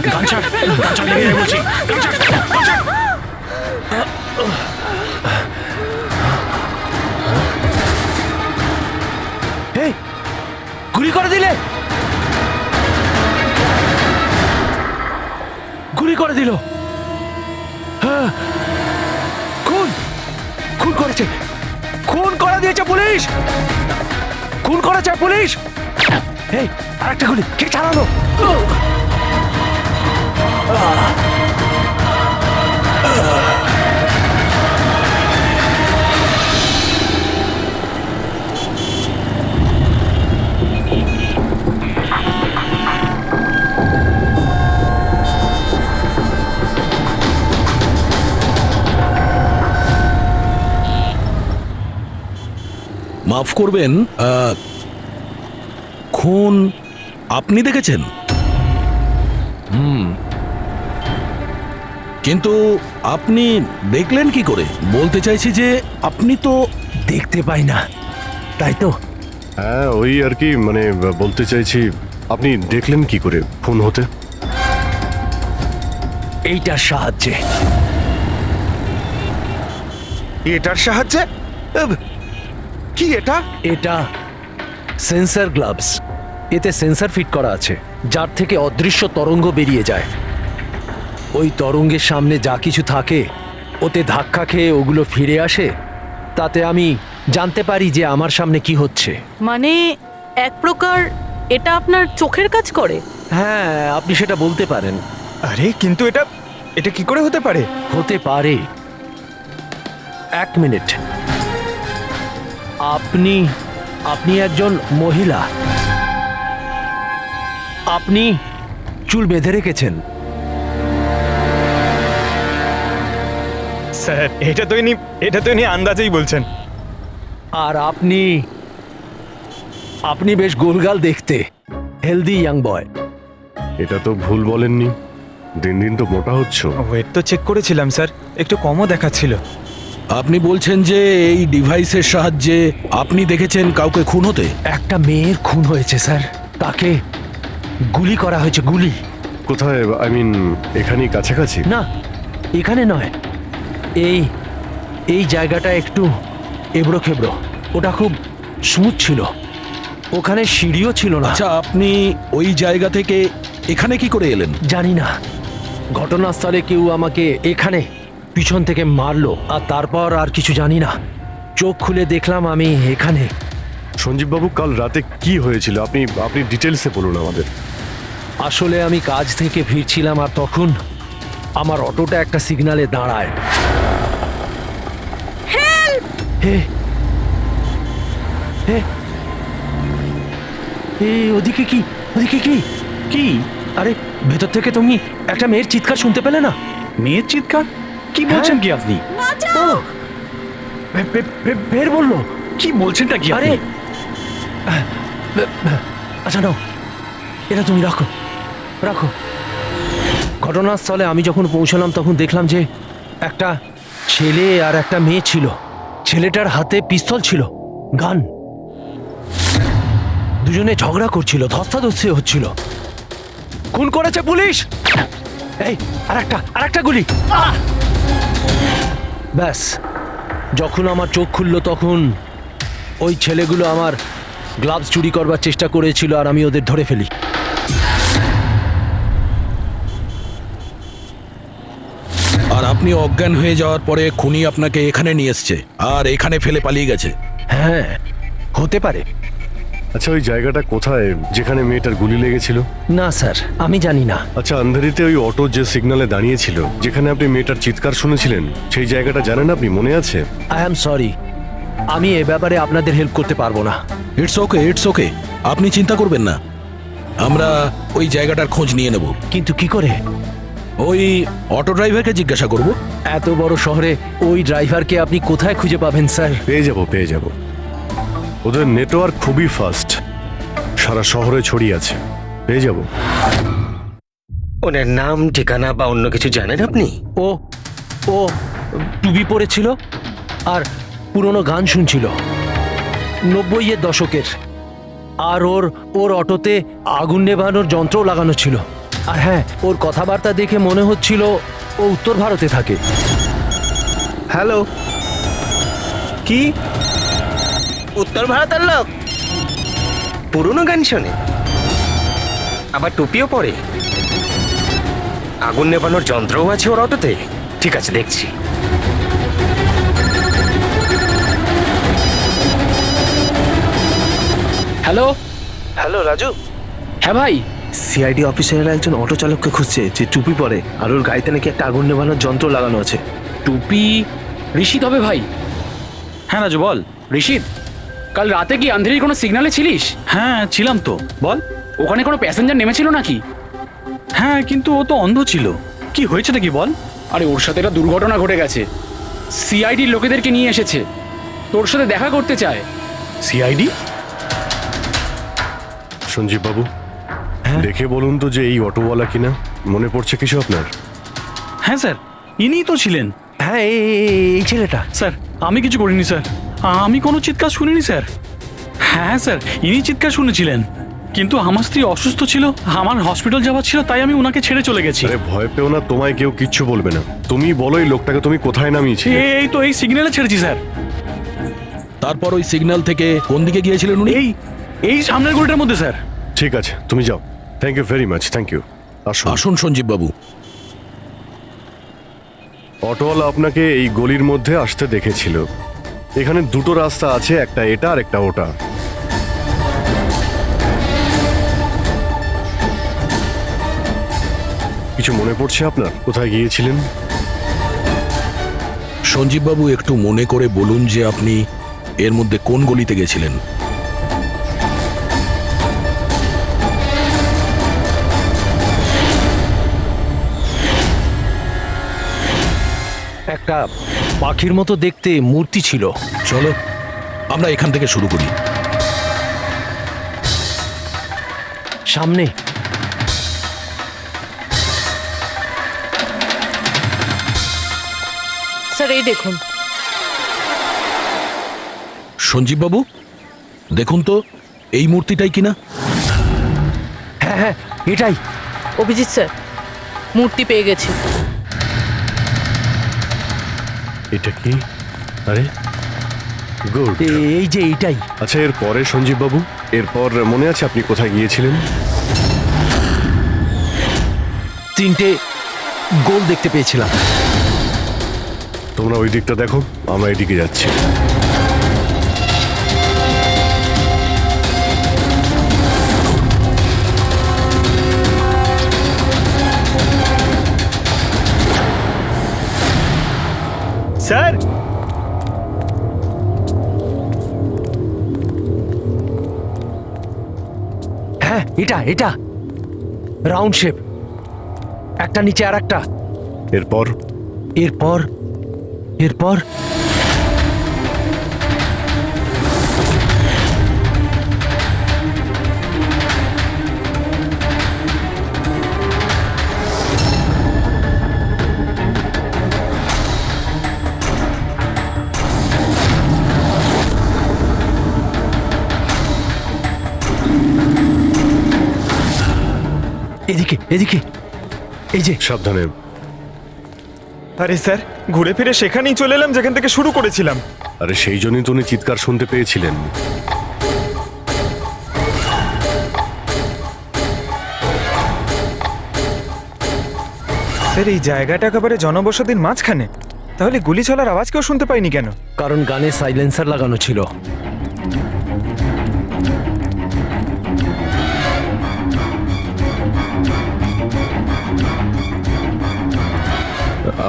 গান ছাড়, গান ছাড়, লেগে যায় বলছি। গান ছাড়, গান ছাড়। এই, গুলি করে দিলে, গুলি করে দিল। হ্যাঁ, খুন খুন করেছে, খুন করে দিয়েছে পুলিশ, খুন করেছে পুলিশ। এই, আরেকটা গুলি কে চালালো? মাফ করবেন, খুন আপনি দেখেছেন? কিন্তু আপনি দেখলেন কি করে? বলতে চাইছি যে আপনি তো দেখতে পাই না, তাই তো? হ্যাঁ, ওই আর কি, মানে বলতে চাইছি আপনি দেখলেন কি করে খুন হতে? এইটার সাহায্যে। এটার সাহায্যে? কি এটা? এটা সেন্সর গ্লাভস। এতে সেন্সর ফিট করা আছে, যার থেকে অদৃশ্য তরঙ্গ বেরিয়ে যায়। ওই তরঙ্গের সামনে যা কিছু থাকে ওতে ধাক্কা খেয়ে ওগুলো ফিরে আসে। তাতে আমি জানতে পারি যে আমার সামনে কি হচ্ছে। মানে এক প্রকার এটা আপনার চোখের কাজ করে? হ্যাঁ, আপনি সেটা বলতে পারেন। আরে কিন্তু এটা এটা কি করে হতে পারে? হতে পারে। এক মিনিট, আপনি আপনি একজন মহিলা, আপনি চুল বেঁধে রেখেছেন। স্যার, এটা তো ইনি আন্দাজেই বলছেন। আর আপনি আপনি বেশ গোলগাল দেখতে, হেলদি ইয়াং বয়। এটা তো ভুল বলেননি, দিন দিন তো মোটা হচ্ছে। ওয়েট তো চেক করেছিলাম স্যার, একটু কমও দেখাচ্ছিল। আপনি বলছেন যে এই ডিভাইসের সাহায্যে আপনি দেখেছেন কাউকে খুন হতে? একটা মেয়ের খুন হয়েছে স্যার, তাকে গুলি করা হয়েছে, গুলি। কোথায়? আই মিন এখানেই কাছাকাছি? না, এখানে নয়, এই এই জায়গাটা একটু এবড়ো খেবড়ো। ওটা খুব স্মুথ ছিল, ওখানে সিঁড়িও ছিল না। আচ্ছা, আপনি ওই জায়গা থেকে এখানে কি করে এলেন? জানি না, ঘটনাস্থলে কেউ আমাকে এখানে পিছন থেকে মারলো, আর তারপর আর কিছু জানি না। চোখ খুলে দেখলাম আমি এখানে। সঞ্জীব বাবু, কাল রাতে কি হয়েছিল আপনি আপনি ডিটেলসে বলুন আমাদের। আসলে আমি কাজ থেকে ফিরছিলাম, আর তখন আমার অটোটা একটা সিগন্যালে দাঁড়ায়। হে, হে, হে, ওদিকে কি, ওদিকে কি, কি? আরে ভেতর থেকে তুমি একটা মেয়ের চিৎকার শুনতে পেলে না? মেয়ের চিৎকার? কি বলছেন কি আপনি? ও, বের বললো। কি বলছেনটা কি আরে, আপনি? আচ্ছা নাও, এটা তুমি রাখো, রাখো। ঘটনাস্থলে আমি যখন পৌঁছলাম তখন দেখলাম যে একটা ছেলে আর একটা মেয়ে ছিল। ছেলেটার হাতে পিস্তল ছিল, গান। দুজনে ঝগড়া করছিল, ধস্তাধস্তি হচ্ছিল। খুন করেছে পুলিশ। এই, আরেকটা গুলি। ব্যাস, যখন আমার চোখ খুলল তখন ওই ছেলেগুলো আমার গ্লাভস চুরি করবার চেষ্টা করেছিল, আর আমি ওদের ধরে ফেলি। আর আপনি অজ্ঞান হয়ে যাওয়ার পরে খুনি আপনাকে এখানে নিয়ে এসছে আর এখানে ফেলে পালিয়ে গেছে? হ্যাঁ, হতে পারে। আচ্ছা, ওই জায়গাটা কোথায় যেখানে মেয়েটার গুলি লেগেছিল? না স্যার, আমি জানি না। আচ্ছা, আন্ধারিতে ওই অটো যে সিগন্যালে দাঁড়িয়েছিল, যেখানে আপনি মেয়েটার চিৎকার শুনেছিলেন, সেই জায়গাটা জানেন আপনি? মনে আছে? আই অ্যাম সরি, আমি এ ব্যাপারে আপনাদের হেল্প করতে পারবো না। ইটস ওকে, ইটস ওকে, আপনি চিন্তা করবেন না, আমরা ওই জায়গাটার খোঁজ নিয়ে নেব। কিন্তু কি করে? ওই অটো ড্রাইভারকে জিজ্ঞাসা করব। এত বড় শহরে ওই ড্রাইভারকে আপনি কোথায় খুঁজে পাবেন স্যার? পেয়ে যাব। ওদের নেটওয়ার্ক খুবই ফাস্ট, সারা শহরে ছড়িয়ে আছে, পেয়ে যাব। ওনার নাম, ঠিকানা বা অন্য কিছু জানেন আপনি? ও ও টুপি পরেছিল আর পুরনো গান শুনছিল, 90-এর দশকের। আর ওর অটোতে আগুন নেভানোর যন্ত্রও লাগানো ছিল। আর হ্যাঁ, ওর কথাবার্তা দেখে মনে হচ্ছিল ও উত্তর ভারতে থাকে। হ্যালো, কি? উত্তর ভারতের লোক পুরনো গান শোনে, আবার টুপিও পরে, আগুন নেভানোর যন্ত্রও আছে ওর অটোতে। ঠিক আছে, দেখছি। হ্যালো। হ্যালো রাজু, হ্যাঁ ভাই। সিআইডি অফিসারেরা একজন অটো চালককে খুঁজছে যে টুপি পরে আর ওর গাড়িতে নাকি একটা আগুন নেভানোর যন্ত্র লাগানো আছে। টুপি ঋষিত হবে ভাই। হ্যাঁ রাজু বল। ঋষিত, কাল রাতে কি আন্ধেরির কোনো সিগন্যালে ছিলিস? হ্যাঁ ছিলাম তো, বল। ওখানে কোনো প্যাসেঞ্জার নেমেছিল নাকি? হ্যাঁ কিন্তু ও তো অন্ধ ছিল। কি হয়েছে নাকি বল। আরে ওর সাথে একটা দুর্ঘটনা ঘটে গেছে। সিআইডির লোকেদেরকে নিয়ে এসেছে, তোর সাথে দেখা করতে চায়। সিআইডি? সঞ্জীব বাবু, দেখে বলুন তো যে এই অটোওয়ালা কিনা। মনে পড়ছে কিছু আপনার? হ্যাঁ স্যার, ইনিই তো ছিলেন। হ্যাঁ, এই ছেলেটা। স্যার আমি কিছু করিনি স্যার, আমি কোনো চিৎকার শুনিনি স্যার। হ্যাঁ স্যার, ইনি চিৎকার শুনেছিলেন, কিন্তু আমার স্ত্রী অসুস্থ ছিল, আমার হসপিটাল যাওয়ার ছিল, তাই আমি ওনাকে ছেড়ে চলে গেছি। আরে ভয় পেও না, তোমায় কেউ কিচ্ছু বলবে না। তুমি বলো এই লোকটাকে তুমি কোথায় নামিয়েছিলে? এই তো এই সিগন্যালে ছেড়েছি স্যার। তারপর ওই সিগন্যাল থেকে কোন দিকে গিয়েছিলেন উনি? এই সামনের গলিটার মধ্যে স্যার। ঠিক আছে, তুমি যাও। Thank you very much, thank you. আসুন। আসুন সঞ্জীব বাবু। অটোওয়ালা আপনাকে এই গলির মধ্যে আসতে দেখেছিল। এখানে দুটো রাস্তা আছে, একটা এটা আর একটা ওটা। কিছু মনে পড়ছে আপনার কোথায় গিয়েছিলেন? সঞ্জীব বাবু, একটু মনে করে বলুন যে আপনি এর মধ্যে কোন গলিতে গেছিলেন? একটা পাখির মতো দেখতে মূর্তি ছিল। চলো আমরা এখান থেকে শুরু করি। সামনে। স্যার এই দেখুন। সঞ্জীব বাবু, দেখুন তো এই মূর্তিটাই কিনা। হ্যাঁ হ্যাঁ, এটাই। অভিজিৎ স্যার, মূর্তি পেয়ে গেছি। এটা কি? আরে গুড। এই যে এইটাই। আচ্ছা, এর পরে সঞ্জীব বাবু, এরপর মনে আছে আপনি কোথায় গিয়েছিলেন? তিনটে গোল দেখতে পেয়েছিলাম। তোমরা ওই দিকটা দেখো, আমরা এদিকে যাচ্ছি। স্যার, হ্যাঁ, এটা রাউন্ড শেপ, একটা নিচে আর একটা। এরপর এরপর এরপর এদিকে এদিকে, এই যে। সাবধানে। আরে স্যার, ঘুরে ফিরে সেখানেই চলে এলাম যেখান থেকে শুরু করেছিলাম। আরে সেই জন্যই তো উনি চিৎকার শুনতে পেয়েছিলেন। স্যার, এই জায়গাটা একেবারে জনবসতির মাঝখানে, তাহলে গুলি চলার আওয়াজ কেউ শুনতে পাইনি কেন? কারণ গানে সাইলেন্সার লাগানো ছিল।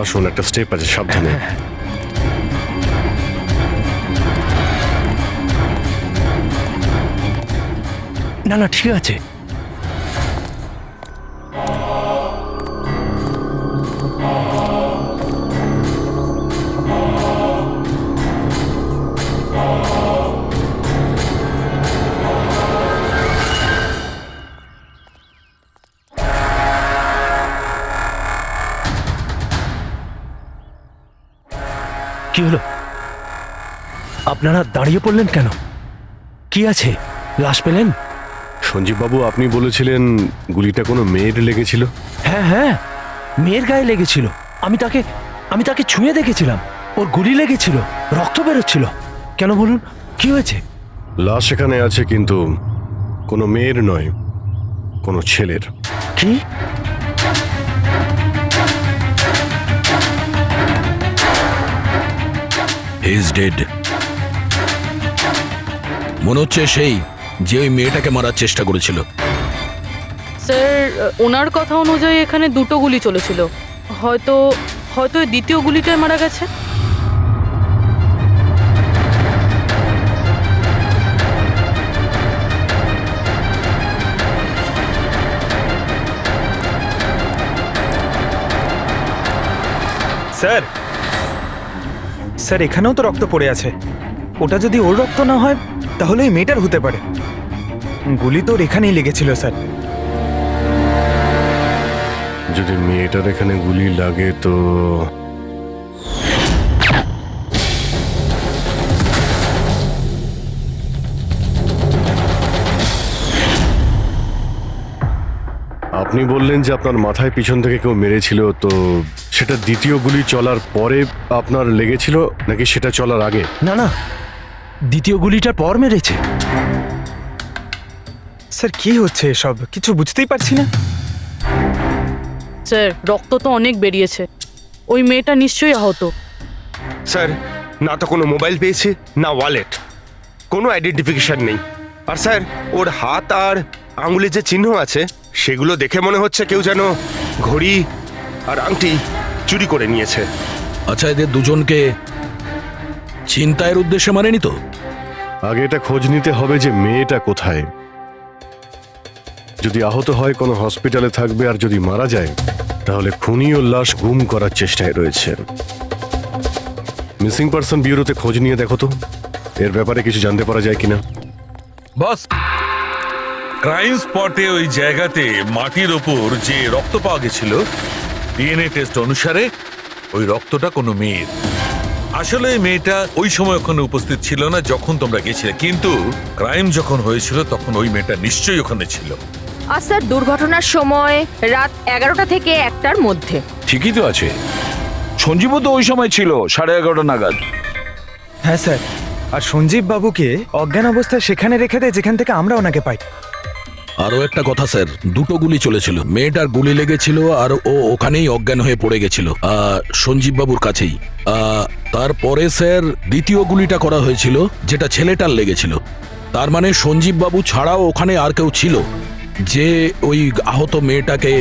আসুন, একটা স্টেপ আছে, সাবধানে। না না, ঠিক আছে। কি হলো? আপনারা দাঁড়িয়ে পড়লেন কেন? কি আছে? লাশ পেলেন? সঞ্জীব বাবু, আপনি বলেছিলেন গুলিটা কোনো মেয়ের লেগেছিল। হ্যাঁ হ্যাঁ, মেয়ের গায়ে লেগেছিল। আমি তাকে ছুঁয়ে দেখেছিলাম, ওর গুলি লেগেছিল, রক্ত বেরোচ্ছিল। কেন বলুন, কি হয়েছে? লাশ এখানে আছে, কিন্তু কোনো মেয়ের নয়, কোনো ছেলের। কি? He is dead. মনে হচ্ছে সেই যে ওই মেয়েটাকে মারার চেষ্টা করেছিল। স্যার ওনার কথা অনুযায়ী এখানে দুটো গুলি চলেছিল, হয়তো হয়তো এই দ্বিতীয় গুলিটায় মারা গেছে। স্যার স্যার এখানেও তো রক্ত পড়ে আছে। ওটা যদি ওর রক্ত না হয় তাহলে ওই মেয়েটার হতে পারে। গুলি তো ওর এখানেই লেগেছিল স্যার। যদি মেয়েটার এখানে গুলি লাগে তো আপনি বললেন যে আপনার মাথায় পিছন থেকে কেউ মেরেছিল, তো সেটা দ্বিতীয় গুলি চলার পরে আপনার লেগেছিল নাকি সেটা চলার আগে? না না, দ্বিতীয় গুলিটার পর মেরেছে। স্যার কি হচ্ছে এসব, কিছু বুঝতেই পারছি না। স্যার রক্ত তো অনেক বেরিয়েছে, ওই মেয়েটা নিশ্চয়ই আহত। স্যার, না তো কোনো মোবাইল পেয়েছে, না ওয়ালেট, কোনো আইডেন্টিফিকেশন নেই। আর স্যার, ওর হাত আর আঙুলে যে চিহ্ন আছে সেগুলো দেখে মনে হচ্ছে কেউ যেন ঘড়ি আর আংটি চুরি করে নিয়েছে। আচ্ছা, এদের দুজনকে চিন্তায়ের উদ্দেশ্যে মারেনি তো? আগে এটা খোঁজ নিতে হবে যে মেয়েটা কোথায়। যদি আহত হয় কোনো হসপিটালে থাকবে, আর যদি মারা যায় তাহলে খুনি ও লাশ গুম করার চেষ্টায় রয়েছে। মিসিং পারসন ব্যুরোতে খোঁজ নিয়ে দেখো তো এর ব্যাপারে কিছু জানতে পারা যায় কিনা। বস, ক্রাইম স্পটে ওই জায়গাতে মাটির ওপর যে রক্ত পাওয়া গেছিল, ডিএনএ টেস্ট অনুসারে ওই রক্তটা কোনো মেয়ের। আসলে এই মেয়েটা ওই সময় ওখানে উপস্থিত ছিল না যখন তোমরা গেছিলে, কিন্তু ক্রাইম যখন হয়েছিল তখন ওই মেয়েটা নিশ্চয়ই ওখানে ছিল। আর স্যার দুর্ঘটনার সময় রাত 11টা থেকে 1টার মধ্যে। ঠিকই তো আছে, সঞ্জীবও তো ওই সময় ছিল 11:30 নাগাদ। হ্যাঁ স্যার, আর সঞ্জীব বাবুকে অজ্ঞান অবস্থায় সেখানে রেখে দেয় যেখান থেকে আমরা ওনাকে পাই। আরো একটা কথা স্যার, দুটো গুলি চলেছিল, মেয়েটার গুলি লেগেছিল আর ও ওখানেই অজ্ঞান হয়ে পড়ে গেছিল সঞ্জীব বাবুর কাছেই। তারপরে স্যার দ্বিতীয় গুলিটা করা হয়েছিল যেটা ছেলেটার লেগেছিল। তার মানে সঞ্জীব বাবু ছাড়াও ওখানে আর কেউ ছিল যে ওই আহত মেয়েটাকে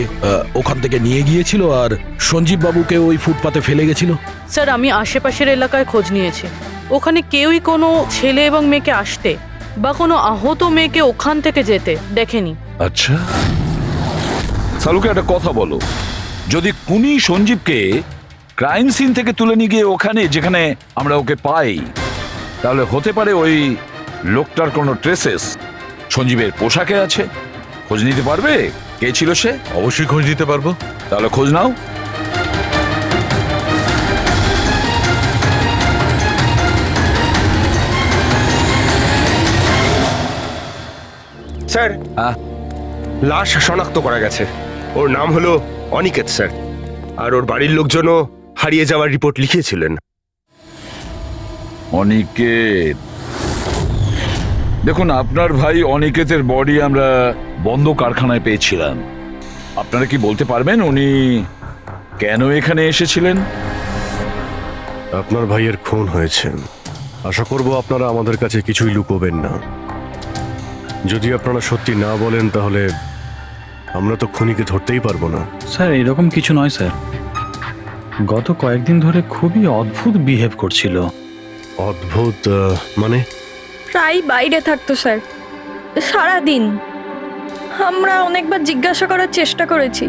ওখান থেকে নিয়ে গিয়েছিল আর সঞ্জীব বাবুকে ওই ফুটপাতে ফেলে গেছিল। স্যার আমি আশেপাশের এলাকায় খোঁজ নিয়েছি, ওখানে কেউই কোনো ছেলে এবং মেয়েকে আসতে বা কোনো আহত মেয়েকে ওখান থেকে যেতে দেখেনি। আচ্ছা, সালুকে একটা কথা বলো, যদি খুনি সঞ্জীবকে ক্রাইম সিন থেকে তুলে নিয়ে গিয়ে ওখানে যেখানে আমরা ওকে পাই, তাহলে হতে পারে ওই লোকটার কোনো ট্রেসেস সঞ্জীবের পোশাকে আছে। খোঁজ নিতে পারবে কে ছিল সে? অবশ্যই খোঁজ নিতে পারবো। তাহলে খোঁজ নাও। স্যার, লাশ শনাক্ত করা গেছে। ওর নাম হলো অনিকেত স্যার, আর ওর বাড়ির লোকজনও হারিয়ে যাওয়ার রিপোর্ট লিখিয়েছিলেন। অনিকেত, দেখুন আপনার ভাই অনিকেতের বডি আমরা বন্ধ কারখানায় পেয়েছিলাম। আপনারা কি বলতে পারবেন উনি কেন এখানে এসেছিলেন? আপনার ভাইয়ের খুন হয়েছে, আশা করব আপনারা আমাদের কাছে কিছুই লুকোবেন না। যদি আপনারা সত্যি না বলেন তাহলে আমরা তো খুনিকে ধরতেই পারবো না। স্যার এরকম কিছু নয় স্যার, গত কয়েকদিন ধরে খুবই অদ্ভুত বিহেভ করছিল। অদ্ভুত মানে? প্রায় বাইরে থাকতো স্যার, সারাদিন। আমরা অনেকবার জিজ্ঞাসা করার চেষ্টা করেছি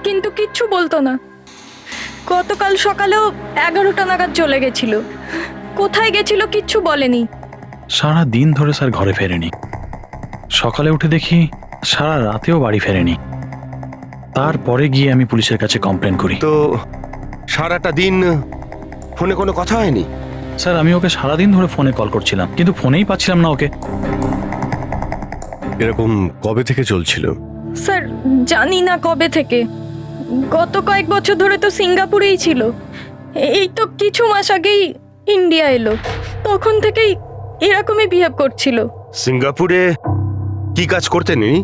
কিন্তু কিচ্ছু বলতো না। গতকাল সকালেও 11টা নাগাদ চলে গেছিল, কোথায় গেছিল কিচ্ছু বলেনি। সারা দিন ধরে স্যার ঘরে ফেরেনি, সকালে উঠে দেখি সারা রাতেও বাড়ি ফেরেনি। তারপরে গিয়ে আমি পুলিশের কাছে কমপ্লেন করি। তো সারাটা দিন ফোনে কোনো কথা হয়নি? স্যার আমি ওকে সারাদিন ধরে ফোনে কল করছিলাম কিন্তু ফোনেই পাচ্ছিলাম না ওকে। এরকম কবে থেকে চলছিল? স্যার জানি না কবে থেকে, গত কয়েক বছর ধরে তো সিঙ্গাপুরেই ছিল। এই তো কিছু মাস আগেই ইন্ডিয়া এলো, তখন থেকেই এরকমই বিহেভ করছিল। সিঙ্গাপুরে কি কাজ করতেন ইনি?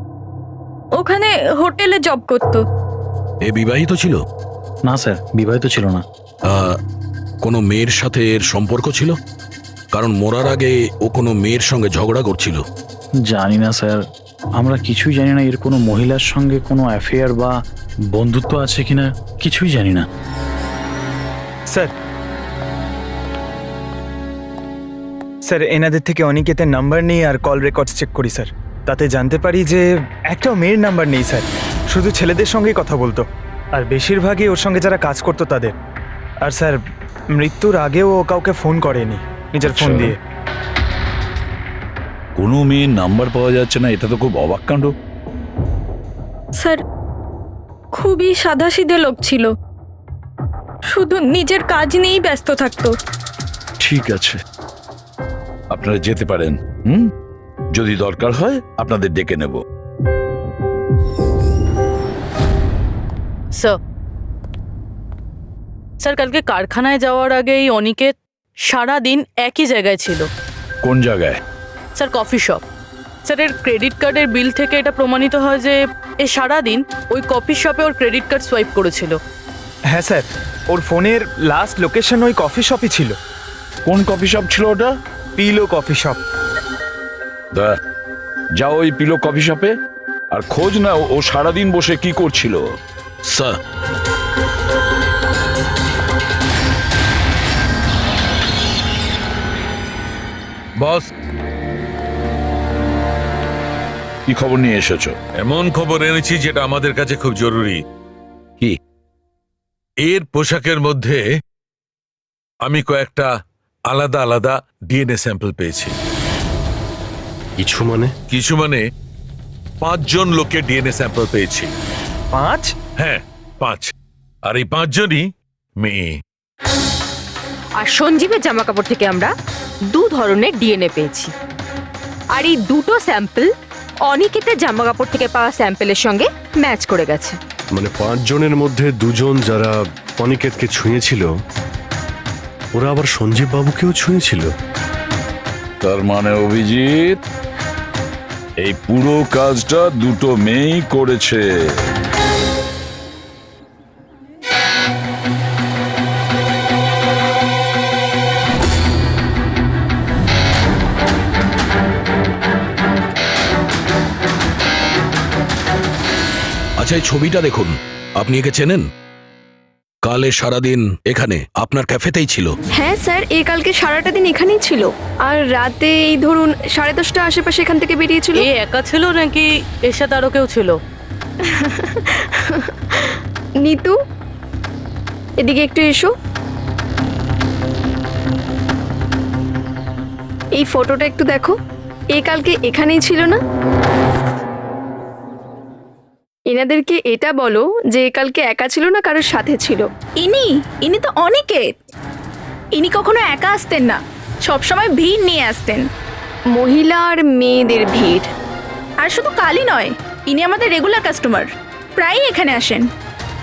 ওখানে হোটেলে জব করতো। এ বিবাহিত ছিল? না স্যার, বিবাহিত ছিল না। কোনো মেয়ের সাথে এর সম্পর্ক ছিল? কারণ মরার আগে ও কোনো মেয়ের সঙ্গে ঝগড়া করছিল। জানি না স্যার, আমরা কিছুই জানি না এর কোনো মহিলার সঙ্গে কোনো অ্যাফেয়ার বা বন্ধুত্ব আছে কিনা, কিছুই জানি না। স্যার এনাদের থেকে অনিকেতের নাম্বার নেই আর কল রেকর্ডস চেক করি স্যার, তাতে জানতে পারি যে একটাও মেয়ের নাম্বার নেই স্যার, শুধু ছেলেদের সঙ্গেই কথা বলতো, আর বেশিরভাগই ওর সঙ্গে যারা কাজ করতো তাদের। আর স্যার মৃত্যুর আগেও ও কাউকে ফোন করেনি নিজের ফোন দিয়ে। কোনো মেয়ের নাম্বার পাওয়া যাচ্ছে না, এটা তো খুব অবাক কাণ্ড। স্যার খুবই সাদাসিধে লোক ছিল, শুধু নিজের কাজ নিয়েই ব্যস্ত থাকতো। ঠিক আছে, আপনারা যেতে পারেন। যদি দরকার হয় আপনাদের ডেকে নেব। স্যার কালকে কারখানায় যাওয়ার আগেই অনিকেত সারা দিন একই জায়গায় ছিল। কোন জায়গায়? Sir coffee shop. স্যার এর ক্রেডিট কার্ডের বিল থেকে এটা প্রমাণিত হয় যে এ সারা দিন ওই কফি শপে ওর ক্রেডিট কার্ড সোয়াইপ করেছিল। হ্যাঁ স্যার, ওর ফোনের লাস্ট লোকেশন ওই কফি শপই ছিল। কোন কফি শপ ছিল ওটা? Pillow coffee shop. যাও ওই পিলো কফি শপে আর খোঁজ না ও সারাদিন বসে কি করছিল। স্যার, বস, কি খবর নিয়ে এসেছো? এমন খবর এনেছি যেটা আমাদের কাছে খুব জরুরি। কি? এর পোশাকের মধ্যে আমি কয়েকটা আলাদা আলাদা ডিএনএ স্যাম্পল পেয়েছি। কিছু মানে? কিছু মানে 5 জন লোকের ডিএনএ স্যাম্পল পেয়েছি। 5? হ্যাঁ 5, আর এই 5 জনই মেয়ে। আর সঞ্জীবের জামা কাপড় থেকে আমরা 2 ধরনের ডিএনএ পেয়েছি, আর এই দুটো স্যাম্পল অনিকেতের জামা কাপড় থেকে পাওয়া স্যাম্পলের সঙ্গে ম্যাচ করে গেছে। মানে 5 জনের মধ্যে 2 জন যারা অনিকেতকে ছুঁয়েছিল, ওরা আবার সঞ্জীব বাবুকেও ছুঁয়েছিল। তার মানে অভিজিৎ, এই পুরো কাজটা দুটো মেয়েই করেছে। আচ্ছা, এই ছবিটা দেখুন, আপনি একে চেনেন? কালে সারাদিন এখানে আপনার ক্যাফেতেই ছিল। হ্যাঁ স্যার, এই কালকে সারাটা দিন এখানেই ছিল, আর রাতে এই ধরুন 10:30 আশেপাশে এখান থেকে বেরিয়েছিল। এ একা ছিল নাকি এর সাথে আরো কেউ ছিল? নিতু, এদিকে একটু এসো। এই ফটোটা একটু দেখো, এ কালকে এখানেই ছিল না? এনাদেরকে এটা বলো যে কালকে একা ছিল না, কারোর সাথে ছিল। ইনি তো অনিকেত। ইনি কখনো একা আসতেন না, সবসময় ভিড় নিয়ে আসতেন। মহিলা আর মেয়েদের ভিড়। আর শুধু কালই নয়, ইনি আমাদের রেগুলার কাস্টমার, প্রায়ই এখানে আসেন।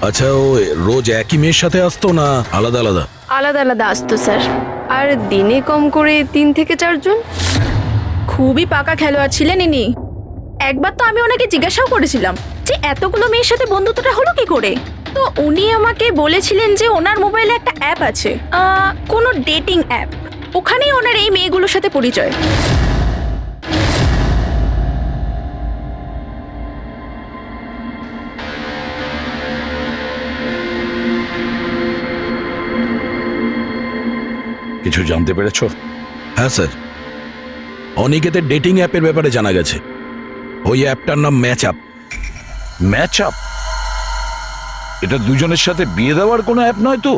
আচ্ছা, ও রোজ একই মেয়ের সাথে আসতো না আলাদা আলাদা? আলাদা আলাদা আসতো স্যার, আর দিনে কম করে 3 থেকে 4 জন। খুবই পাকা খেলোয়াড় ছিলেন ইনি। একবার তো আমি ওনাকে জিজ্ঞাসাও করেছিলাম যে এতগুলো মেয়ের সাথে বন্ধুত্বটা হলো কি করে। তো উনি আমাকে বলেছিলেন যে ওনার মোবাইলে একটা অ্যাপ আছে, কোনো ডেটিং অ্যাপ, ওখানেই ওনার এই মেয়েগুলোর সাথে পরিচয়। কিছু জানতে পেরেছো? হ্যাঁ স্যার, অনিকেতের ডেটিং অ্যাপের ব্যাপারে জানা গেছে। ওই অ্যাপটার নাম ম্যাচ আপ। Match up? এটা দুজনের সাথে বিয়ে দেওয়ার কোনো অ্যাপ নয় তো?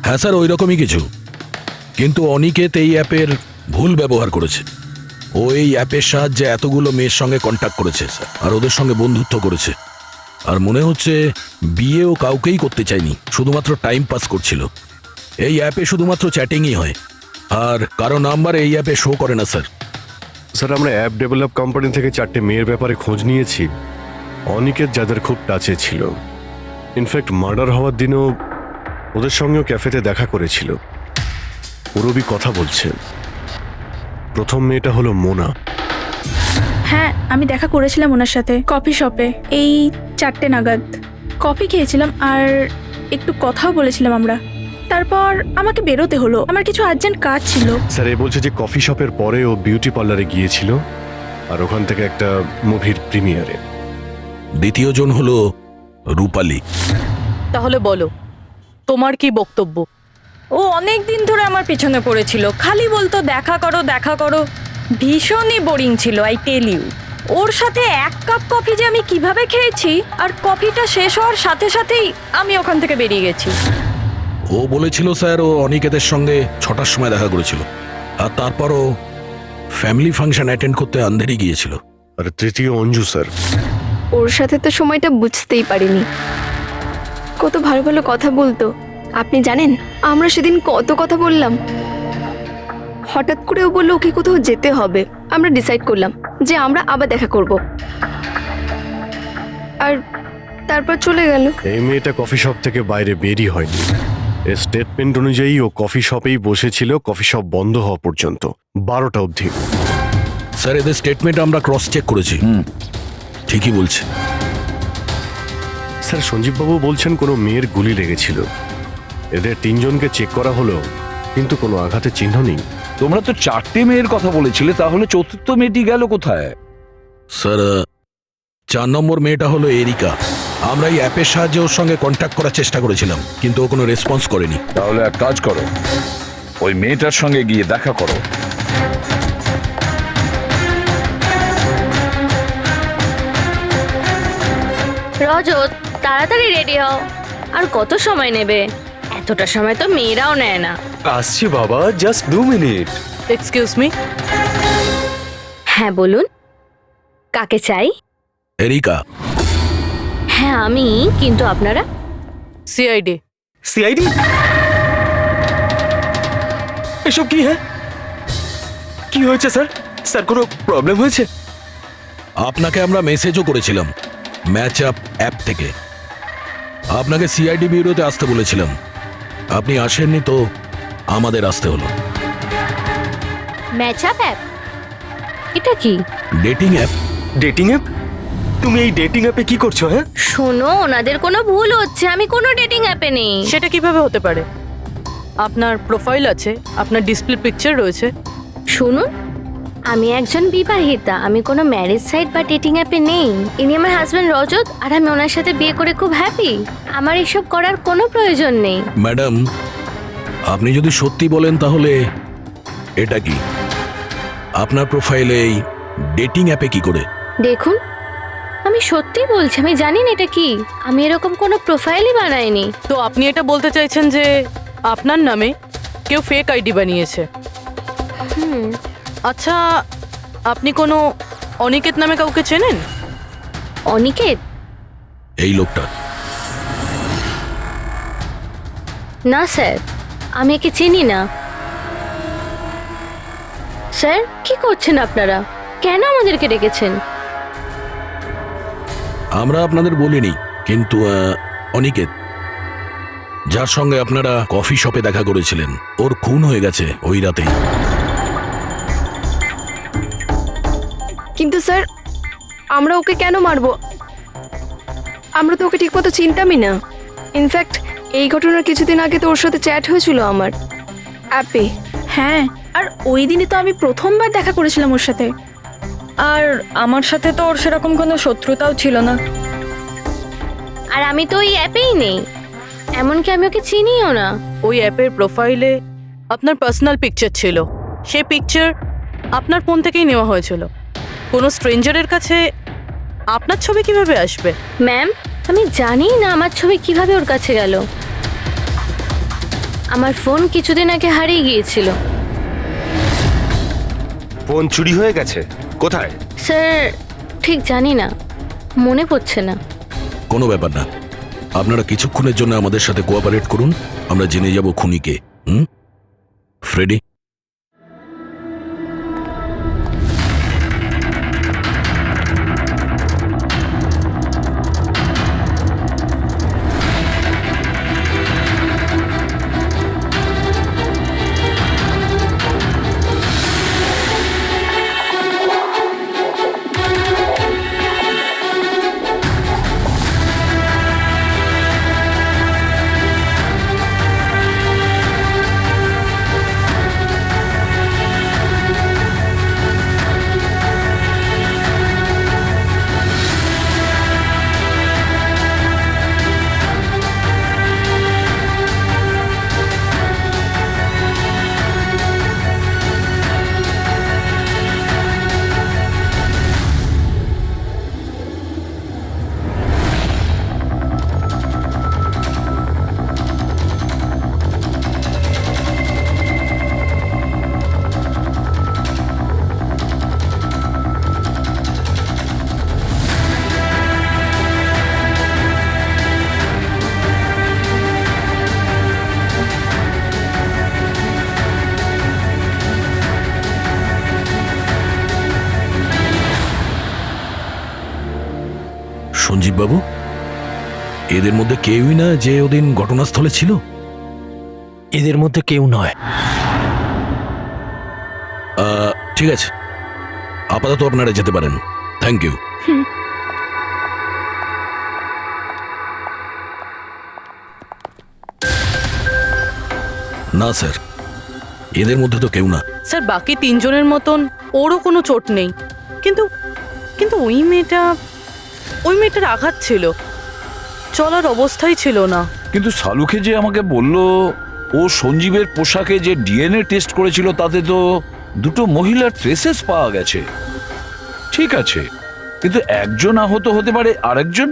হ্যাঁ স্যার, ওই রকমই কিছু, কিন্তু অনিকেত এই অ্যাপের ভুল ব্যবহার করেছে। ও এই অ্যাপের সাহায্যে এতগুলো মেয়ের সঙ্গে কন্ট্যাক্ট করেছে স্যার, আর ওদের সঙ্গে বন্ধুত্ব করেছে। আর মনে হচ্ছে বিয়েও কাউকেই করতে চায়নি, শুধুমাত্র টাইম পাস করছিল। এই অ্যাপে শুধুমাত্র চ্যাটিংই হয়, আর কারো নাম্বার এই অ্যাপে শো করে না স্যার। স্যার আমরা অ্যাপ ডেভেলপ কোম্পানি থেকে 4টে মেয়ের ব্যাপারে খোঁজ নিয়েছি। অনিকেত যাদের খুব টাচে ছিল, ইনফ্যাক্ট মার্ডার হওয়ার দিনও ওদের সঙ্গেও ক্যাফেতে দেখা করেছিল। পুরবি কথা বলছে। প্রথম মেয়েটা হলো মোনা। হ্যাঁ, আমি দেখা করেছিলাম ওনার সাথে কফি শপে এই 4টে নাগাদ। কফি খেয়েছিলাম আর একটু কথাও বলেছিলাম আমরা। তারপর আমাকে বেরোতে হলো, আমার কিছু আর্জেন্ট কাজ ছিল। স্যার এ বলছে যে কফি শপের পরে ও বিউটি পার্লারে গিয়েছিল আর ওখান থেকে একটা মুভির প্রিমিয়ারে। দ্বিতীয় জন হলো রূপালী। তাহলে বলো, তোমার কি বক্তব্য? ও অনেক দিন ধরে আমার পিছনে পড়েছিল, খালি বলতো দেখা করো দেখা করো। ভীষণই বোরিং ছিল, আই টেল ইউ। ওর সাথে 1 কাপ কফি যে আমি কিভাবে খেয়েছি, আর কফিটা শেষ হওয়ার সাথে সাথেই আমি ওখান থেকে বেরিয়ে গেছি। ও বলেছিল স্যার ও অনিকেতের সঙ্গে 6টার সময় দেখা করেছিল, আর তারপরও ফ্যামিলি ফাংশন অ্যাটেন্ড করতে আন্ধেরি গিয়েছিল। আর তৃতীয় অঞ্জু স্যার। ওর সাথে তো সময়টা বুঝতেই পারিনি। কত ভালো ভালো কথা বলতো, আপনি জানেন আমরা সেদিন কত কথা বললাম। হঠাৎ করে ও বললো ওকে কোথাও যেতে হবে। আমরা ডিসাইড করলাম যে আমরা আবার দেখা করব, আর তারপর চলে গেল। এই মেয়েটা কফি শপ থেকে বাইরে বেরিয়ে হয়নি। এর স্টেটমেন্ট অনুযায়ী ও কফি শপেই বসেছিল কফি শপ বন্ধ হওয়া পর্যন্ত, 12টা অবধি। স্যার এদের স্টেটমেন্ট আমরা ক্রস চেক করেছি, ঠিকই বলছে। স্যার সঞ্জীববাবু বলছেন কোনো মেয়ের গুলি লেগেছিল। এদের 3জনকে চেক করা হলো, কিন্তু কোনো আঘাতের চিহ্ন নেই। তোমরা তো 4টে মেয়ের কথা বলেছিলে, তাহলে চতুর্থ মেয়েটি গেল কোথায়? স্যার 4 নম্বর মেয়েটা হলো এরিকা। আমরা এই অ্যাপের সাহায্যে ওর সঙ্গে কন্ট্যাক্ট করার চেষ্টা করেছিলাম, কিন্তু ও কোনো রেসপন্স করেনি। তাহলে এক কাজ করো, ওই মেয়েটার সঙ্গে গিয়ে দেখা করো। রজত, তাড়াতাড়ি রেডি হও। আর কত সময় নেবে? এতটা সময় তো মেয়েরাও নেয় না। আসছি বাবা, জাস্ট 2 মিনিট। Excuse me. হ্যাঁ বলুন, কাকে চাই? এরিকা। হ্যাঁ আমি, কিন্তু আপনারা? সিআইডি। সিআইডি? এসব কি? হ্যাঁ কি হয়েছে স্যার? স্যার কোনো প্রবলেম হয়েছে? আপনাকে আমরা মেসেজও করেছিলাম ম্যাচ আপ অ্যাপ থেকে। আপনাকে সিআইডি ব্যুরোতে আসতে বলেছিলাম, আপনি আসেননি তো আমাদের আসতে হলো। Match up app? এটা কি? Dating app. Dating app? তুমি এই ডেটিং অ্যাপে কি করছো? হ্যাঁ শোনো, ওনাদের কোনো ভুল হচ্ছে, আমি কোনো ডেটিং অ্যাপে নেই। সেটা কিভাবে হতে পারে? আপনার প্রোফাইল আছে, আপনার ডিসপ্লে পিকচার রয়েছে। শুনুন, আমি একজন বিবাহিতা, আমি কোনো ম্যারেজ সাইট বা ডেটিং অ্যাপে নেই। ইনি আমার হাজব্যান্ড রজত, আর আমি ওনার সাথে বিয়ে করে খুব হ্যাপি। আমার এসব করার কোনো প্রয়োজন নেই। ম্যাডাম, আপনি যদি সত্যি বলেন তাহলে এটা কি? আপনার প্রোফাইলে এই ডেটিং অ্যাপে কি করে? দেখুন, আমি সত্যি বলছি, আমি জানি না এটা কি। আমি এরকম কোনো প্রোফাইলই বানাইনি। তো আপনি এটা বলতে চাইছেন যে আপনার নামে কেউ ফেক আইডি বানিয়েছে? আচ্ছা, আপনি কোনো অনিকেত নামে কাউকে চেনেন? অনিকেত? এই লোকটা? না স্যার, আমি একে চিনি না। স্যার কি করছেন আপনারা? কেন আমাদেরকে ডেকেছেন? আমরা আপনাদের বলিনি, কিন্তু অনিকেত, যার সঙ্গে আপনারা কফি শপে দেখা করেছিলেন, ওর খুন হয়ে গেছে ওই রাতেই। কিন্তু স্যার আমরা ওকে কেন মারবো? আমরা তো ওকে ঠিকমতো চিনতামই না। ইনফ্যাক্ট এই ঘটনার কিছুদিন আগে তো ওর সাথে চ্যাট হয়েছিল আমার অ্যাপে। হ্যাঁ, আর ওই দিনই তো আমি প্রথমবার দেখা করেছিলাম ওর সাথে। আর আমার সাথে তো ওর সেরকম কোনো শত্রুতাও ছিল না। আর আমি তো ওই অ্যাপেই নেই, এমনকি আমি ওকে চিনিও না। ওই অ্যাপের প্রোফাইলে আপনার পার্সোনাল পিকচার ছিল, সেই পিকচার আপনার ফোন থেকেই নেওয়া হয়েছিল। কোনো স্ট্রেঞ্জারের কাছে আপনার ছবি কিভাবে আসবে? ম্যাম, আমি জানি না আমার ছবি কিভাবে ওর কাছে গেল। আমার ফোন কিছুদিন আগে হারিয়ে গিয়েছিল। ফোন চুরি হয়ে গেছে? কোথায়? স্যার ঠিক জানি না, মনে পড়ছে না। কোনো ব্যাপার না, আপনারা কিছুক্ষণের জন্য আমাদের সাথে কোঅপারেট করুন, আমরা জেনে যাব খুনিকে। ফ্রেডি? সঞ্জীব বাবু, এদের মধ্যে কেউই না যে ওদিন ঘটনাস্থলে ছিল? এদের মধ্যে কেউ নয়। ঠিক আছে, আপাতত আপনারা যেতে পারেন। Thank you. না স্যার, এদের মধ্যে তো কেউ না। স্যার বাকি তিনজনের মতন ওরও কোনো চোট নেই, কিন্তু কিন্তু ওই মেয়েটার আঘাত ছিল, চলার অবস্থাই ছিল না। কিন্তু শালুকে যে আমাকে বলল ও সঞ্জীবের পোশাকে যে ডিএনএ টেস্ট করেছিল তাতে তো দুটো মহিলার ট্রেসেস পাওয়া গেছে। ঠিক আছে, কিন্তু একজন আহত হতে পারে, আরেকজন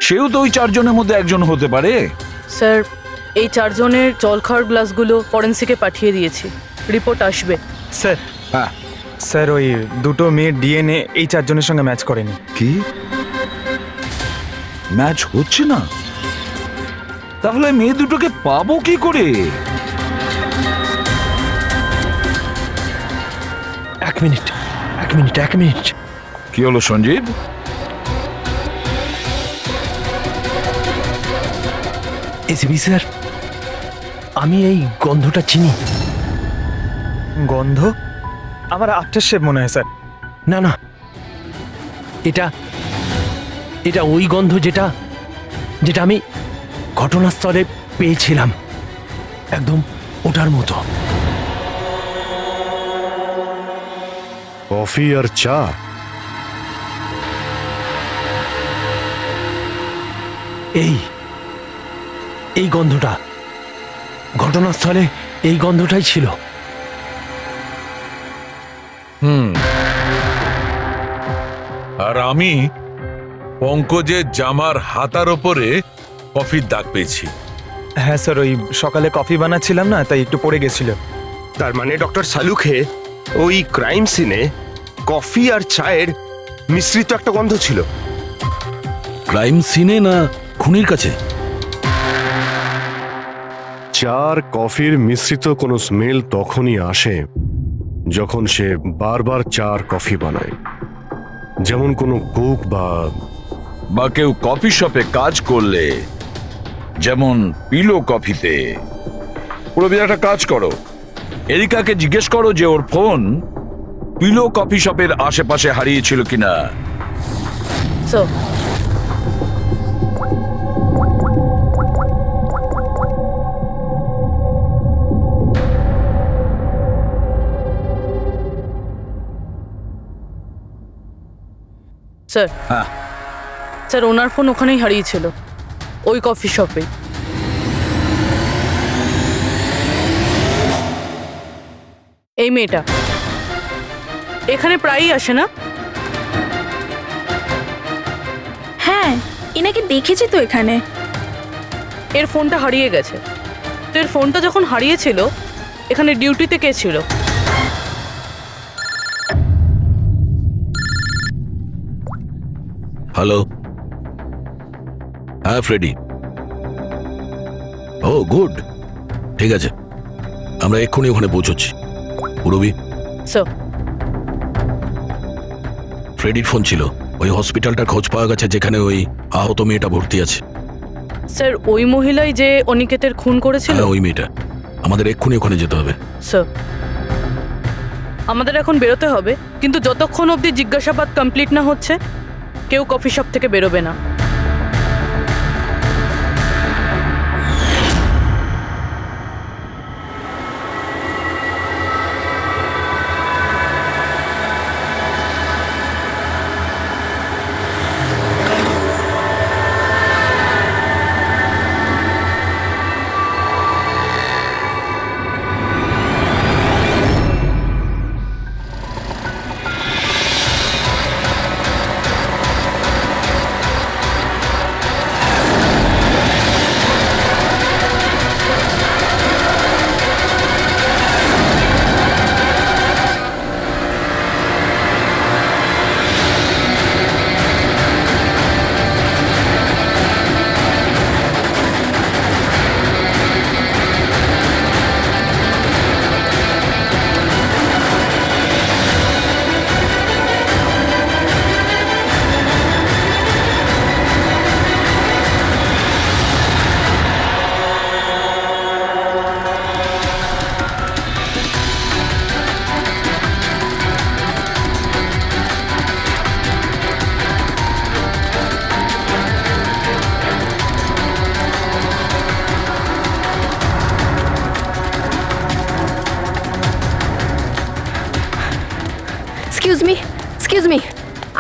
সেও তো ওই চারজনের মধ্যে একজন হতে পারে। স্যার এই চারজনের জল খাওয়ার গ্লাসগুলো ফরেন্সিকে পাঠিয়ে দিয়েছি, রিপোর্ট আসবে। স্যার, হ্যাঁ স্যার ওই দুটো মেয়ের ডিএনএ এই চারজনের সঙ্গে ম্যাচ করেনি। কি ম্যাচ হচ্ছে না? তাহলে মেয়ে দুটোকে পাবো কি করে? এক মিনিট। কি হলো সঞ্জীব? এসিপি স্যার, আমি এই গন্ধটা চিনি। গন্ধ? আমার আফটার শেভ মনে হয় স্যার। না না, এটা ওই গন্ধ যেটা আমি ঘটনাস্থলে পেয়েছিলাম, একদম ওটার মতো। কফি আর চা? এই গন্ধটা ঘটনাস্থলে, এই গন্ধটাই ছিল। আর আমি পঙ্কজের জামার হাতার ওপরে কফির দাগ পেয়েছি। হ্যাঁ স্যার, ওই সকালে কফি বানাচ্ছিলাম না, তাই একটু পড়ে গেছিল। তার মানে ডক্টর সালুখে ওই ক্রাইম সিনে কফি আর চায়ের মিশ্রিত একটা গন্ধ ছিল। ক্রাইম সিনে না খুনির কাছে? চা আর কফির মিশ্রিত কোনো স্মেল তখনই আসে যখন সে বারবার চা আর কফি বানায়, যেমন কোনো কুক বা কেউ কফি শপে কাজ করলে, যেমন পিলো কফিতে। পুরো একটা কাজ করো, এরিকাকে জিজ্ঞেস করো যে ওর ফোন পিলো কফি শপের আশেপাশে হারিয়েছিল কিনা। স্যার, হ্যাঁ স্যার ওনার ফোন ওখানেই হারিয়েছিল, ওই কফি শপে। এই মেয়েটা এখানে প্রায়ই আসে না? হ্যাঁ, এনাকে দেখেছি তো এখানে। এর ফোনটা হারিয়ে গেছে, তো এর ফোনটা যখন হারিয়েছিল এখানে ডিউটিতে কে ছিল? হ্যালো, হ্যাঁ ফ্রেডি। ও গুড, ঠিক আছে, আমরা এক্ষুনি ওখানে পৌঁছচ্ছি। পুরবি, স্যার ফ্রেডির ফোন ছিল, ওই হসপিটালটার খোঁজ পাওয়া গেছে যেখানে ওই আহত মেয়েটা ভর্তি আছে। স্যার ওই মহিলাই যে অনিকেতের খুন করেছিল? হ্যাঁ ওই মেয়েটা, আমাদের এক্ষুনি ওখানে যেতে হবে। স্যার আমাদের এখন বেরোতে হবে, কিন্তু যতক্ষণ অবধি জিজ্ঞাসাবাদ কমপ্লিট না হচ্ছে কেউ কফি শপ থেকে বেরোবে না।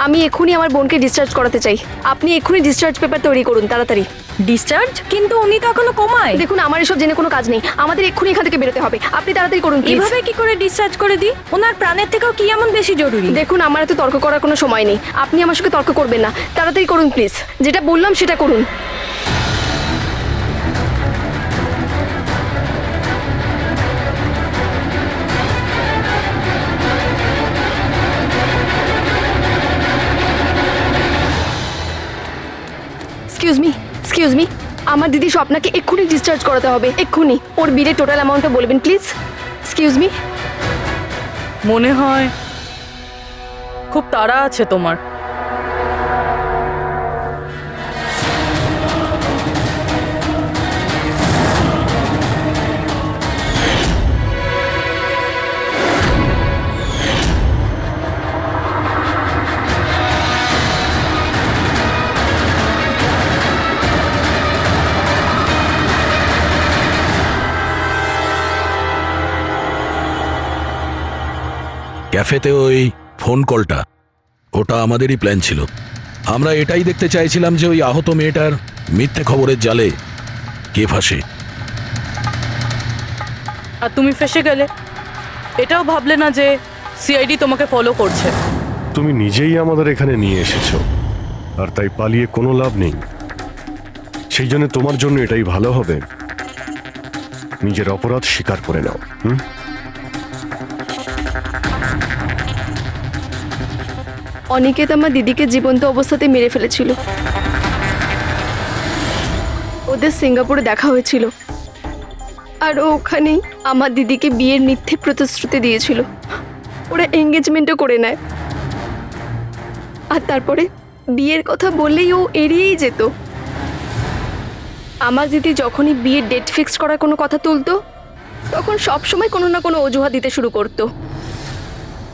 আমি এক্ষুনি আমার বোনকে ডিসচার্জ করাতে চাই। আপনি এক্ষুনি ডিসচার্জ পেপার তৈরি করুন তাড়াতাড়ি। ডিসচার্জ? কিন্তু উনি তো এখনো কোমায়। দেখুন আমার এসব জেনে কোনো কাজ নেই, আমাদের এক্ষুনি এখান থেকে বেরোতে হবে। আপনি তাড়াতাড়ি করুন please। এভাবে কি করে ডিসচার্জ করে দিই? ওনার প্রাণের থেকেও কি এমন বেশি জরুরি? দেখুন আমার এত তর্ক করার কোনো সময় নেই, আপনি আমার সঙ্গে তর্ক করবেন না। তাড়াতাড়ি করুন প্লিজ, যেটা বললাম সেটা করুন। এক্সকিউজ মি, আমার দিদি স্বপ্নাকে এক্ষুনি ডিসচার্জ করাতে হবে, এক্ষুনি। ওর বিলের টোটাল অ্যামাউন্টটা বলবেন প্লিজ। Excuse me. মনে হয় খুব তাড়া আছে তোমার। ক্যাফেতে ওই ফোন কলটা, ওটা আমাদেরই প্ল্যান ছিল। আমরা এটাই দেখতে চাইছিলাম যে ওই আহত মেয়েটার মিথ্যে খবরের জালে কে ফাঁসে। আর তুমি ফেসে গেলে। এটাও ভাবলে না যে সিআইডি তোমাকে ফলো করছে। তুমি নিজেই আমাদের এখানে নিয়ে এসেছো, আর তাই পালিয়ে কোনো লাভ নেই। সেই জন্য তোমার জন্য এটাই ভালো হবে, নিজের অপরাধ স্বীকার করে নাও। অনিকেত আমার দিদিকে জীবন্ত অবস্থাতে মেরে ফেলেছিল। ওদের সিঙ্গাপুরে দেখা হয়েছিল, আর ও ওখানেই আমার দিদিকে বিয়ের মিথ্যে প্রতিশ্রুতি দিয়েছিল। ওরা এঙ্গেজমেন্টও করে নেয়, আর তারপরে বিয়ের কথা বললেই ও এড়িয়েই যেত। আমার দিদি যখনই বিয়ের ডেট ফিক্স করার কোনো কথা তুলতো, তখন সবসময় কোনো না কোনো অজুহাত দিতে শুরু করতো।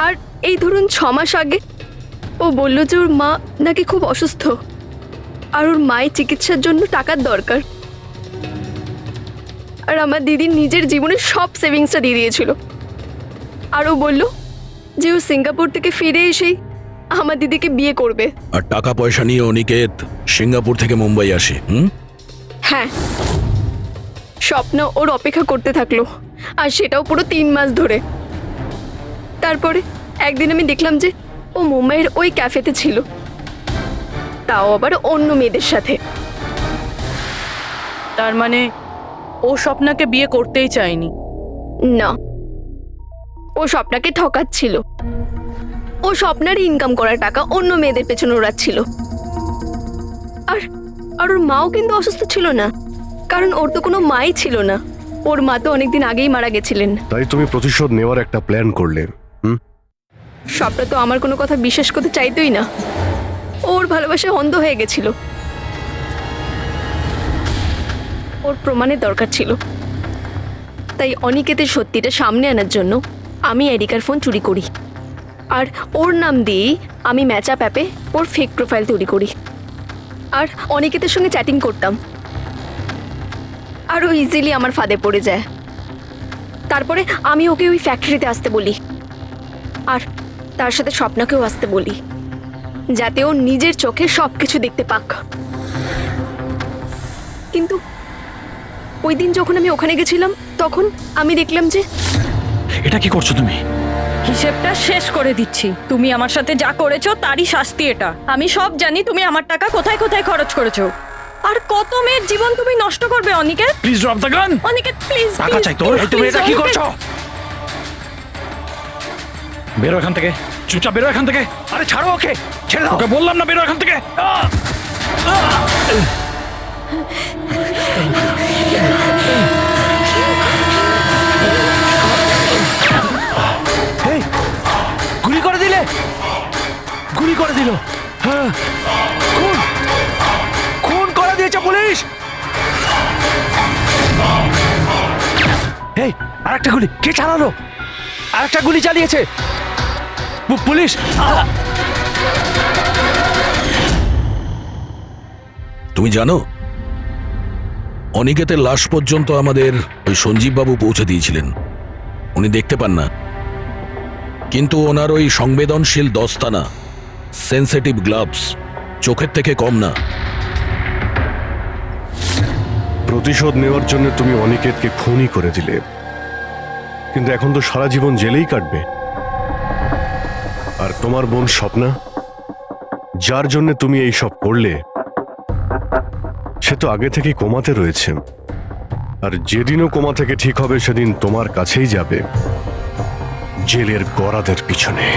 আর এই ধরুন 6 মাস আগে ও বলল যে ওর মা নাকি খুব অসুস্থ, আর ওর মায়ের চিকিৎসার জন্য টাকার দরকার। আর আমার দিদির নিজের জীবনের সব সেভিংসটা দিয়ে দিয়েছিল। আর ও বলল যে ও সিঙ্গাপুর থেকে ফিরে এসেই আমার দিদিকে বিয়ে করবে। আর টাকা পয়সা নিয়ে অনিকেত সিঙ্গাপুর থেকে মুম্বাই আসে। হ্যাঁ, স্বপ্ন ওর অপেক্ষা করতে থাকলো, আর সেটাও পুরো 3 মাস ধরে। তারপরে একদিন আমি দেখলাম যে ও মুম্বাইয়ের ওই ক্যাফেতে ছিল, তাও আবার অন্য মেয়েদের সাথে। তার মানে ও স্বপ্নাকে বিয়ে করতেই চায়নি? না, ও স্বপ্নাকে ঠকাচ্ছিল। ও স্বপ্নার ইনকাম করা টাকা অন্য মেয়েদের পেছনে ওড়াচ্ছিল। আর ওর মাও কিন্তু অসুস্থ ছিল না, কারণ ওর তো কোনো মাই ছিল না। ওর মা তো অনেকদিন আগেই মারা গেছিলেন। তাই তুমি প্রতিশোধ নেওয়ার একটা প্ল্যান করলে। স্বপ্না তো আমার কোনো কথা বিশ্বাস করতে চাইতোই না। ওর ভালোবাসায় অন্ধ হয়ে গেছিল। ওর প্রমাণের দরকার ছিল, তাই অনিকেতের সত্যিটা সামনে আনার জন্য আমি এরিকার ফোন চুরি করি, আর ওর নাম দিয়েই আমি ম্যাচআপ অ্যাপে ওর ফেক প্রোফাইল তৈরি করি, আর অনিকেতের সঙ্গে চ্যাটিং করতাম। আর ও ইজিলি আমার ফাঁদে পড়ে যায়। তারপরে আমি ওকে ওই ফ্যাক্টরিতে আসতে বলি, আর তার সাথে স্বপ্নাকেও আসতে বলি, যাতে ও নিজের চোখে সব কিছু দেখতে পাক। কিন্তু ওই দিন যখন আমি ওখানে গেছিলাম, তখন আমি দেখলাম যে... এটা কি করছো তুমি? হিসেবটা শেষ করে দিচ্ছি। তুমি আমার সাথে যা করেছো তারই শাস্তি এটা। আমি সব জানি তুমি আমার টাকা কোথায় কোথায় খরচ করেছো, আর কত মেয়ের জীবন তুমি নষ্ট করবে। Aniket please drop the gun. Aniket please, টাকা চাই তোর? তুমি এটা কি করছো? বেরো এখান থেকে, চুপচাপ বেরো এখান থেকে। আরে ছাড়ো ওকে, ছেড়ে দাও। ওকে বললাম না বেরো এখান থেকে। এই, গুলি করে দিলে, গুলি করে দিল। হ্যাঁ, খুন খুন করে দিয়েছে পুলিশ। এই আরেকটা গুলি কে চালালো? আরেকটা গুলি চালিয়েছে পুলিশ। তুমি জানো, অনিকেতের লাশ পর্যন্ত আমাদের ওই সঞ্জীব বাবু পৌঁছে দিয়েছিলেন। উনি দেখতে পান না, কিন্তু ওনার ওই সংবেদনশীল দস্তানা সেনসিটিভ গ্লাভস চোখের থেকে কম না। প্রতিশোধ নেওয়ার জন্য তুমি অনিকেতকে খুনই করে দিলে, কিন্তু এখন তো সারা জীবন জেলেই কাটবে। আর তোমার বোন স্বপ্না, যার জন্য তুমি এই সব করলে, সে তো আগে থেকেই কোমাতে রয়েছে। আর যেদিনও কোমা থেকে ঠিক হবে সেদিন তোমার কাছেই যাবে, জেলের গরাদের পিছনে।